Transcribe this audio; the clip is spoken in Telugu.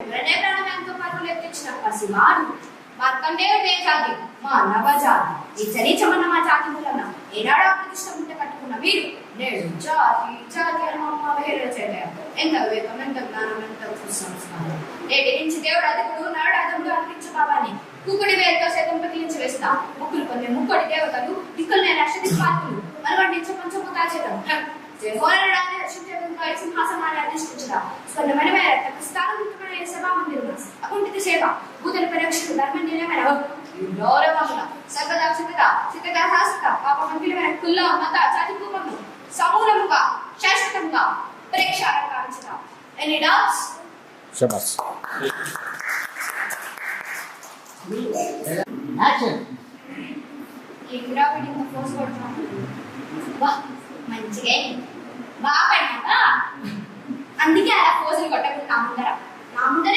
రెండే ప్రాణాంతో పరుగులు ఎత్తించిన పసివాడు మార్కండేయుడే జాతి మా నవజాతి ఈ చరీచమన్న మా జాతి మూలన ఏనాడో ప్రతిష్ట ముట్ట కట్టుకున్న వీరు నేడు జాతి జాతి అని మా వేరే చేయలేరు. ఎంత వివేకం, ఎంత జ్ఞానం, ఎంత సంస్కారం. నేటి నుంచి దేవుడు అధికుడు నాడు అదముడు అనిపించబాబాని కుక్కుడి వేరుతో సైతం పగిలించి వేస్తా. ముక్కులు కొన్ని ముక్కడి దేవతలు దిక్కులు నేను అష్టదిక్పార్కులు మనవంటించ పంచభూతాచేతం జయహోరాన్ని రక్షించేందుకు సింహాసనాన్ని అధిష్ఠించడం స్వర్ణమైన స్థానమైన సభా మందిరం అకుంఠిత సేవ భూతల పరీక్షలు ధర్మ నిలయమైన గౌరవముల సర్వదా సిద్ధత సిద్ధత శాశ్వత పాపమంతులమైన కుల్ల మత జాతి పూర్వము సమూలముగా శాశ్వతంగా పరీక్ష ఆరంభించడం. Any doubts? శభాష్. యాక్షన్. ఈ గ్రావిటీ ఫోర్స్ కొడుతున్నాను. వా మంచిగా బాగా పడినాక అందుకే అలా పోజులు కొట్టకుండా నా ముందర